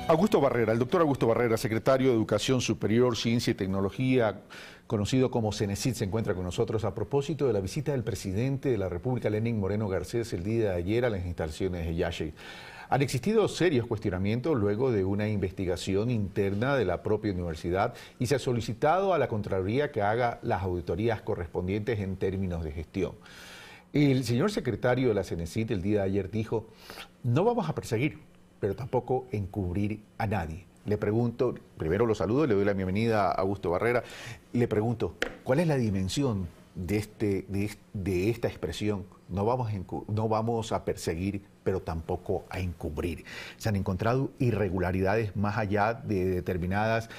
Augusto Barrera, el doctor Augusto Barrera, secretario de Educación Superior, Ciencia y Tecnología, conocido como CENESID, se encuentra con nosotros a propósito de la visita del presidente de la República, Lenín Moreno Garcés, el día de ayer a las instalaciones de Yaxey. Han existido serios cuestionamientos luego de una investigación interna de la propia universidad y se ha solicitado a la Contraloría que haga las auditorías correspondientes en términos de gestión. El señor secretario de la CENESID el día de ayer dijo: no vamos a perseguir, pero tampoco encubrir a nadie. Le pregunto, primero lo saludo, le doy la bienvenida a Augusto Barrera, y le pregunto, ¿cuál es la dimensión de esta expresión? No vamos a perseguir, pero tampoco a encubrir. ¿Se han encontrado irregularidades más allá de determinadas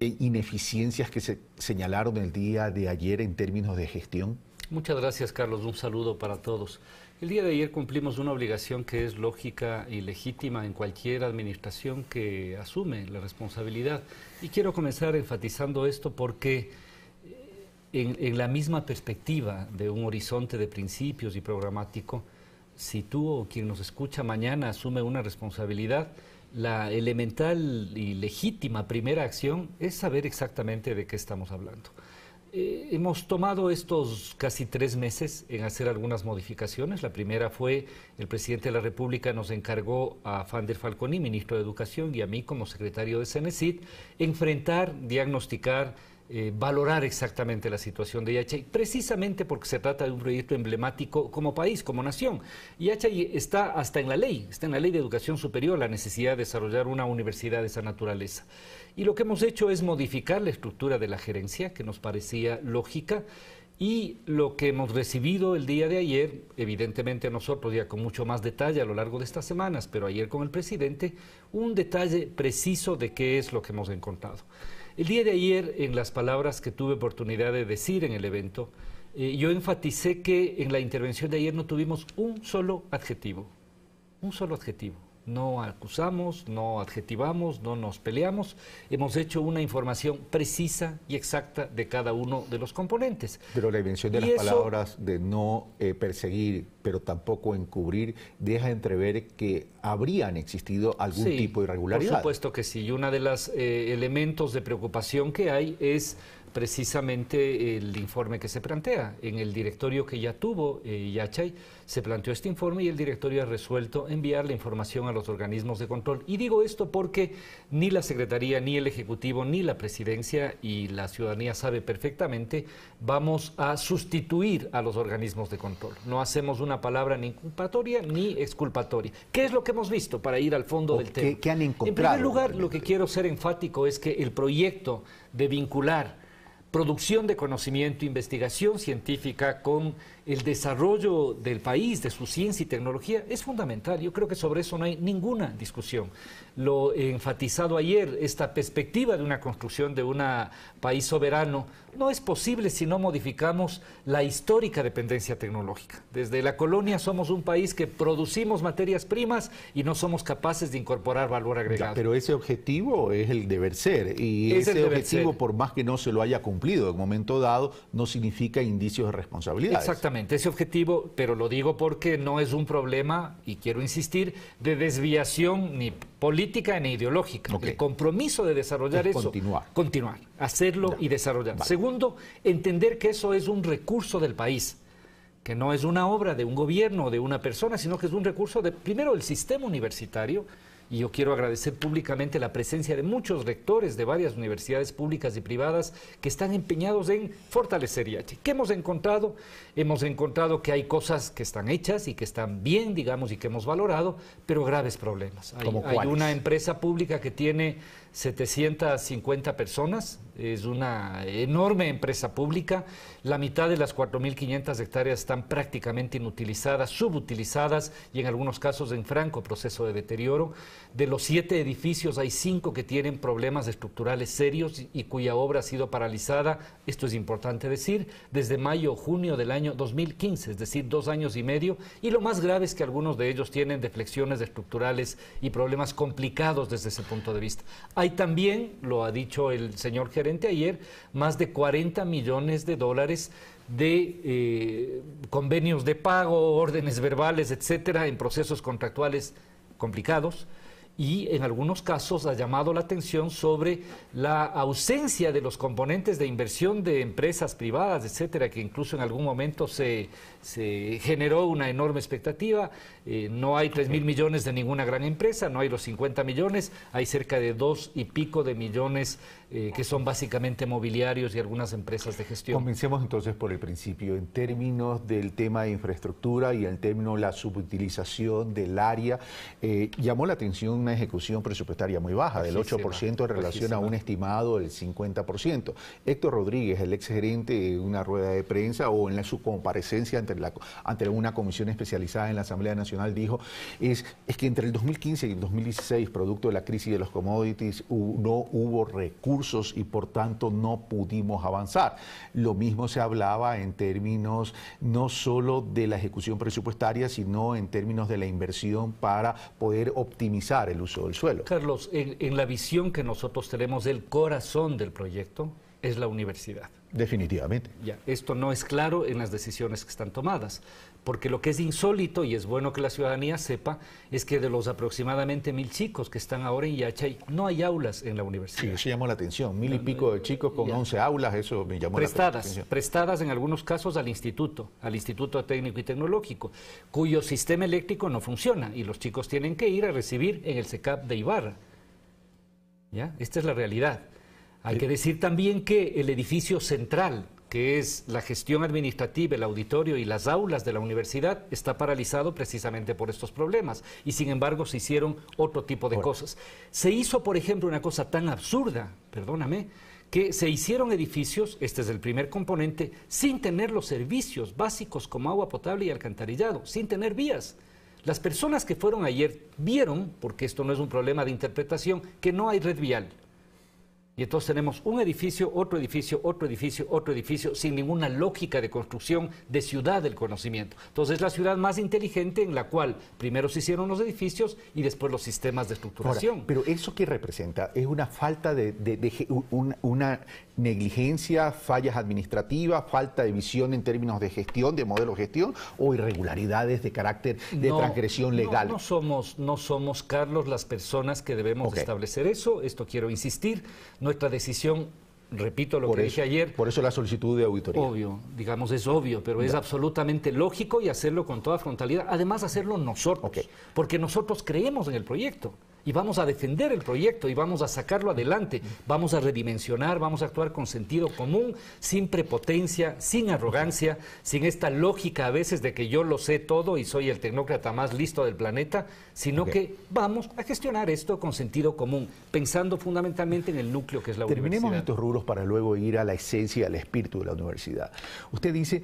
ineficiencias que se señalaron el día de ayer en términos de gestión? Muchas gracias, Carlos. Un saludo para todos. El día de ayer cumplimos una obligación que es lógica y legítima en cualquier administración que asume la responsabilidad. Y quiero comenzar enfatizando esto porque en la misma perspectiva de un horizonte de principios y programático, si tú o quien nos escucha mañana asume una responsabilidad, la elemental y legítima primera acción es saber exactamente de qué estamos hablando. Hemos tomado estos casi 3 meses en hacer algunas modificaciones. La primera fue, el presidente de la República nos encargó a Fander Falconi, ministro de Educación, y a mí como secretario de CENESID, enfrentar, diagnosticar, valorar exactamente la situación de Yaxey, precisamente porque se trata de un proyecto emblemático como país, como nación. Yaxey está hasta en la ley, está en la Ley de Educación Superior, la necesidad de desarrollar una universidad de esa naturaleza. Y lo que hemos hecho es modificar la estructura de la gerencia, que nos parecía lógica, y lo que hemos recibido el día de ayer, evidentemente nosotros ya con mucho más detalle a lo largo de estas semanas, pero ayer con el presidente, un detalle preciso de qué es lo que hemos encontrado. El día de ayer, en las palabras que tuve oportunidad de decir en el evento, yo enfaticé que en la intervención de ayer no tuvimos un solo adjetivo. Un solo adjetivo. No acusamos, no adjetivamos, no nos peleamos. Hemos hecho una información precisa y exacta de cada uno de los componentes. Pero la invención de las palabras de no perseguir, pero tampoco encubrir, deja entrever que habrían existido algún tipo de irregularidad. Por supuesto que sí. Y uno de los elementos de preocupación que hay es precisamente el informe que se plantea. En el directorio que ya tuvo Yaxey se planteó este informe y el directorio ha resuelto enviar la información a los organismos de control. Y digo esto porque ni la Secretaría, ni el Ejecutivo, ni la Presidencia, y la ciudadanía sabe perfectamente, vamos a sustituir a los organismos de control. No hacemos una palabra ni inculpatoria ni exculpatoria. ¿Qué es lo que hemos visto para ir al fondo del tema? ¿Qué han encontrado? En primer lugar, lo que quiero ser enfático es que el proyecto de vincular producción de conocimiento, investigación científica con el desarrollo del país, de su ciencia y tecnología, es fundamental. Yo creo que sobre eso no hay ninguna discusión. Lo he enfatizado ayer, esta perspectiva de una construcción de un país soberano no es posible si no modificamos la histórica dependencia tecnológica. Desde la colonia somos un país que producimos materias primas y no somos capaces de incorporar valor agregado. Pero ese objetivo es el deber ser, y ese objetivo, por más que no se lo haya cumplido en un momento dado, no significa indicios de responsabilidad. Exactamente, ese objetivo, pero lo digo porque no es un problema, y quiero insistir, de desviación ni política ni ideológica. El compromiso de desarrollar eso, continuar, hacerlo y desarrollar. Segundo, entender que eso es un recurso del país, que no es una obra de un gobierno o de una persona, sino que es un recurso de, primero, el sistema universitario. Y yo quiero agradecer públicamente la presencia de muchos rectores de varias universidades públicas y privadas que están empeñados en fortalecer Yaxey. ¿Qué hemos encontrado? Hemos encontrado que hay cosas que están hechas y que están bien, digamos, y que hemos valorado, pero graves problemas. Hay una empresa pública que tiene 750 personas, es una enorme empresa pública. La mitad de las 4.500 hectáreas están prácticamente inutilizadas, subutilizadas y en algunos casos en franco proceso de deterioro. De los 7 edificios hay 5 que tienen problemas estructurales serios y cuya obra ha sido paralizada, esto es importante decir, desde mayo o junio del año 2015, es decir, 2 años y medio, y lo más grave es que algunos de ellos tienen deflexiones estructurales y problemas complicados desde ese punto de vista. Hay también, lo ha dicho el señor gerente ayer, más de 40 millones de dólares de convenios de pago, órdenes verbales, etcétera, en procesos contractuales complicados. y en algunos casos ha llamado la atención sobre la ausencia de los componentes de inversión de empresas privadas, etcétera, que incluso en algún momento se generó una enorme expectativa. No hay 3.000 millones de ninguna gran empresa, no hay los 50 millones, hay cerca de 2 y pico de millones que son básicamente mobiliarios y algunas empresas de gestión. Comencemos entonces por el principio, en términos del tema de infraestructura y en términos de la subutilización del área. Llamó la atención una ejecución presupuestaria muy baja, del 8% en relación a un estimado del 50%. Héctor Rodríguez, el exgerente, en una rueda de prensa o en su comparecencia ante una comisión especializada en la Asamblea Nacional, dijo es que entre el 2015 y el 2016, producto de la crisis de los commodities, no hubo recursos y por tanto no pudimos avanzar. Lo mismo se hablaba en términos no solo de la ejecución presupuestaria, sino en términos de la inversión para poder optimizar el uso del suelo. Carlos, en la visión que nosotros tenemos del corazón del proyecto es la universidad. Definitivamente. Ya, esto no es claro en las decisiones que están tomadas, porque lo que es insólito, y es bueno que la ciudadanía sepa, es que de los aproximadamente 1.000 chicos que están ahora en Yachay, no hay aulas en la universidad. Sí, eso llamó la atención, 1.000 y pico de chicos con 11 aulas, eso me llamó la atención. Prestadas en algunos casos al Instituto Técnico y Tecnológico, cuyo sistema eléctrico no funciona, y los chicos tienen que ir a recibir en el CECAP de Ibarra. ¿Ya? Esta es la realidad. Hay que decir también que el edificio central, que es la gestión administrativa, el auditorio y las aulas de la universidad, está paralizado precisamente por estos problemas. Y sin embargo se hicieron otro tipo de cosas. Se hizo, por ejemplo, una cosa tan absurda, perdóname, que se hicieron edificios, este es el primer componente, sin tener los servicios básicos como agua potable y alcantarillado, sin tener vías. Las personas que fueron ayer vieron, porque esto no es un problema de interpretación, que no hay red vial. Y entonces tenemos un edificio, otro edificio, otro edificio, otro edificio, sin ninguna lógica de construcción de ciudad del conocimiento. Entonces es la ciudad más inteligente en la cual primero se hicieron los edificios y después los sistemas de estructuración. Ahora, pero ¿eso qué representa? ¿Es una falta una negligencia, fallas administrativas, falta de visión en términos de gestión, de modelo de gestión, o irregularidades de carácter de transgresión legal? No somos, Carlos, las personas que debemos establecer eso. Esto quiero insistir. Nuestra decisión, repito lo que dije ayer. Por eso la solicitud de auditoría. Obvio, digamos, es obvio, pero es absolutamente lógico y hacerlo con toda frontalidad. Además, hacerlo nosotros, porque nosotros creemos en el proyecto y vamos a defender el proyecto y vamos a sacarlo adelante. Vamos a redimensionar, vamos a actuar con sentido común, sin prepotencia, sin arrogancia, sin esta lógica a veces de que yo lo sé todo y soy el tecnócrata más listo del planeta, sino que vamos a gestionar esto con sentido común, pensando fundamentalmente en el núcleo que es la universidad. Terminemos estos rubros para luego ir a la esencia, al espíritu de la universidad. Usted dice,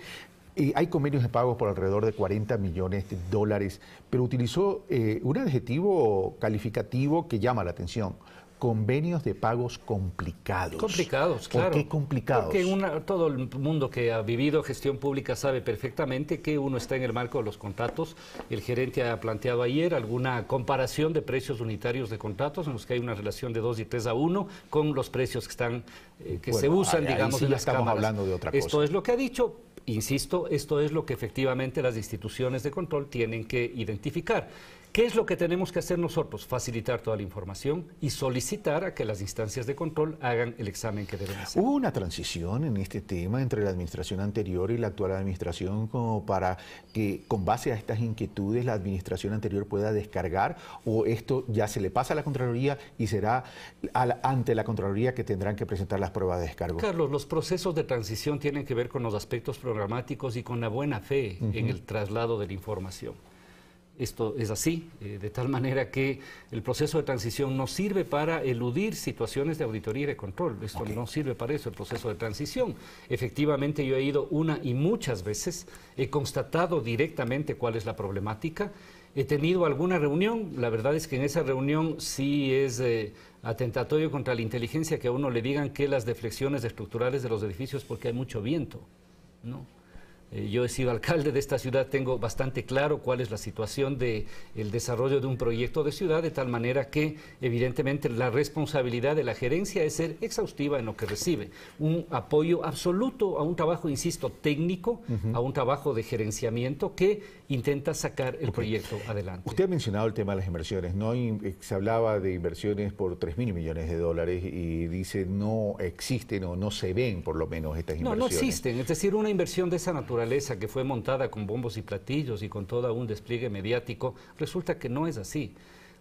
hay convenios de pagos por alrededor de 40 millones de dólares, pero utilizó un adjetivo calificativo que llama la atención. Convenios de pagos complicados. Complicados, claro. ¿Por qué complicados? Porque todo el mundo que ha vivido gestión pública sabe perfectamente que uno está en el marco de los contratos. El gerente ha planteado ayer alguna comparación de precios unitarios de contratos en los que hay una relación de 2 y 3 a 1 con los precios que están se usan, digamos, sí en las estamos cámaras. Hablando de otra cosa. Esto es lo que ha dicho. Insisto, esto es lo que efectivamente las instituciones de control tienen que identificar. ¿Qué es lo que tenemos que hacer nosotros? Facilitar toda la información y solicitar a que las instancias de control hagan el examen que deben hacer. ¿Hubo una transición en este tema entre la administración anterior y la actual administración como para que con base a estas inquietudes la administración anterior pueda descargar, o esto ya se le pasa a la Contraloría y será ante la Contraloría que tendrán que presentar las pruebas de descargo? Carlos, los procesos de transición tienen que ver con los aspectos programáticos y con la buena fe en el traslado de la información. Esto es así, de tal manera que el proceso de transición no sirve para eludir situaciones de auditoría y de control. Esto no sirve para eso, el proceso de transición. Efectivamente, yo he ido una y muchas veces, he constatado directamente cuál es la problemática, he tenido alguna reunión, la verdad es que en esa reunión sí es atentatorio contra la inteligencia que a uno le digan que las deflexiones estructurales de los edificios porque hay mucho viento, ¿no? Yo he sido alcalde de esta ciudad, tengo bastante claro cuál es la situación del desarrollo de un proyecto de ciudad, de tal manera que evidentemente la responsabilidad de la gerencia es ser exhaustiva en lo que recibe. Un apoyo absoluto a un trabajo, insisto, técnico, a un trabajo de gerenciamiento que intenta sacar el proyecto adelante. Usted ha mencionado el tema de las inversiones, ¿no? Se hablaba de inversiones por 3.000 millones de dólares y dice no existen o no se ven por lo menos estas inversiones. No existen, es decir, una inversión de esa naturaleza que fue montada con bombos y platillos y con todo un despliegue mediático, resulta que no es así.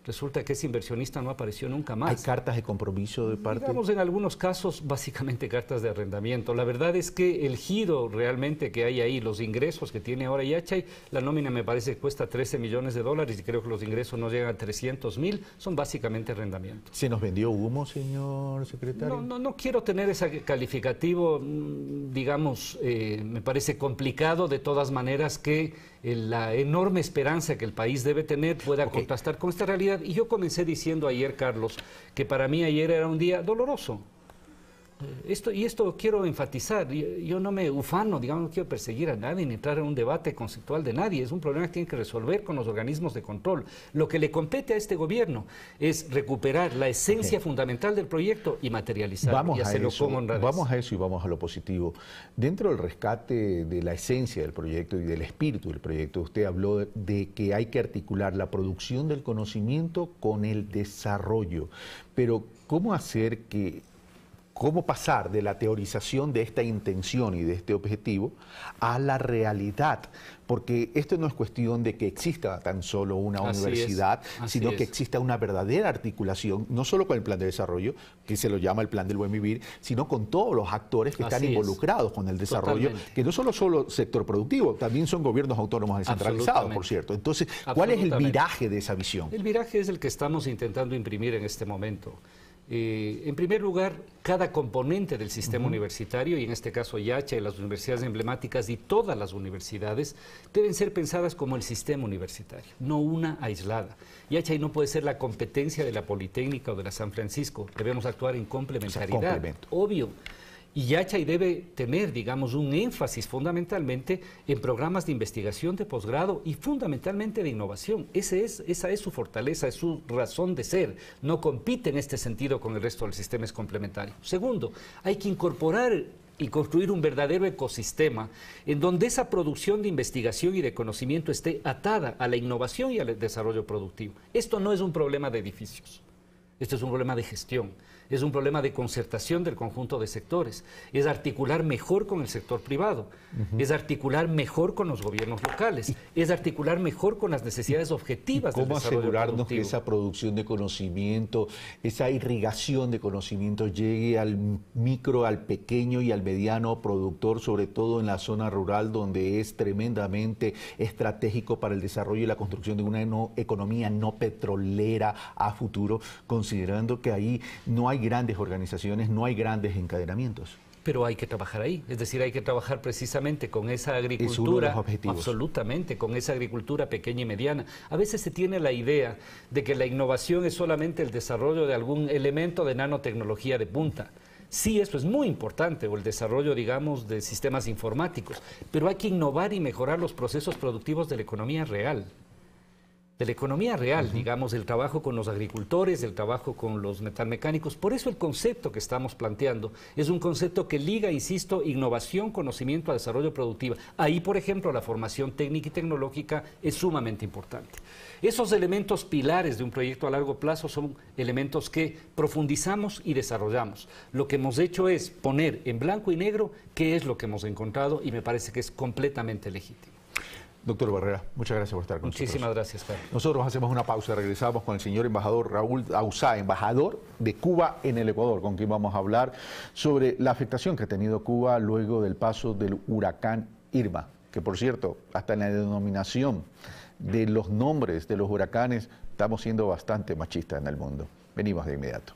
Resulta que ese inversionista no apareció nunca más. ¿Hay cartas de compromiso de parte? Digamos, en algunos casos, básicamente cartas de arrendamiento. La verdad es que el giro realmente que hay ahí, los ingresos que tiene ahora Yachay, la nómina me parece que cuesta 13 millones de dólares y creo que los ingresos no llegan a 300.000, son básicamente arrendamiento. ¿Se nos vendió humo, señor secretario? No quiero tener ese calificativo, digamos, me parece complicado, de todas maneras que la enorme esperanza que el país debe tener pueda contrastar con esta realidad. Y yo comencé diciendo ayer, Carlos, que para mí ayer era un día doloroso. Esto quiero enfatizar, yo no me ufano, digamos, no quiero perseguir a nadie ni entrar en un debate conceptual de nadie, es un problema que tiene que resolver con los organismos de control. Lo que le compete a este gobierno es recuperar la esencia fundamental del proyecto y materializarlo y hacerlo con honradez. Vamos a eso y vamos a lo positivo. Dentro del rescate de la esencia del proyecto y del espíritu del proyecto, usted habló de que hay que articular la producción del conocimiento con el desarrollo, pero ¿cómo hacer que... ¿Cómo pasar de la teorización de esta intención y de este objetivo a la realidad? Porque esto no es cuestión de que exista tan solo una universidad, sino que exista una verdadera articulación, no solo con el plan de desarrollo, que se lo llama el plan del buen vivir, sino con todos los actores que están involucrados con el desarrollo, que no solo sector productivo, también son gobiernos autónomos descentralizados, por cierto. Entonces, ¿cuál es el viraje de esa visión? El viraje es el que estamos intentando imprimir en este momento. En primer lugar, cada componente del sistema universitario, y en este caso Yachay, las universidades emblemáticas y todas las universidades, deben ser pensadas como el sistema universitario, no una aislada. Yachay no puede ser la competencia de la Politécnica o de la San Francisco, debemos actuar en complementariedad, obvio. Y Yachay debe tener, digamos, un énfasis fundamentalmente en programas de investigación de posgrado y fundamentalmente de innovación. Esa es su fortaleza, es su razón de ser. No compite en este sentido con el resto del sistema, es complementario. Segundo, hay que incorporar y construir un verdadero ecosistema en donde esa producción de investigación y de conocimiento esté atada a la innovación y al desarrollo productivo. Esto no es un problema de edificios. Esto es un problema de gestión, es un problema de concertación del conjunto de sectores, es articular mejor con el sector privado, es articular mejor con los gobiernos locales, es articular mejor con las necesidades objetivas del desarrollo productivo. ¿Cómo asegurarnos que esa producción de conocimiento, esa irrigación de conocimiento llegue al micro, al pequeño y al mediano productor, sobre todo en la zona rural, donde es tremendamente estratégico para el desarrollo y la construcción de una economía no petrolera a futuro, considerando que ahí no hay grandes organizaciones, no hay grandes encadenamientos? Pero hay que trabajar ahí, es decir, hay que trabajar precisamente con esa agricultura, es uno de los objetivos. Absolutamente, con esa agricultura pequeña y mediana. A veces se tiene la idea de que la innovación es solamente el desarrollo de algún elemento de nanotecnología de punta. Sí, eso es muy importante, o el desarrollo, digamos, de sistemas informáticos, pero hay que innovar y mejorar los procesos productivos de la economía real. Digamos, el trabajo con los agricultores, el trabajo con los metalmecánicos. Por eso el concepto que estamos planteando es un concepto que liga, insisto, innovación, conocimiento a desarrollo productivo. Ahí, por ejemplo, la formación técnica y tecnológica es sumamente importante. Esos elementos pilares de un proyecto a largo plazo son elementos que profundizamos y desarrollamos. Lo que hemos hecho es poner en blanco y negro qué es lo que hemos encontrado y me parece que es completamente legítimo. Doctor Barrera, muchas gracias por estar con nosotros. Muchísimas gracias, Carlos. Nosotros hacemos una pausa, regresamos con el señor embajador Raúl Auzá, embajador de Cuba en el Ecuador, con quien vamos a hablar sobre la afectación que ha tenido Cuba luego del paso del huracán Irma, que por cierto, hasta en la denominación de los nombres de los huracanes estamos siendo bastante machistas en el mundo. Venimos de inmediato.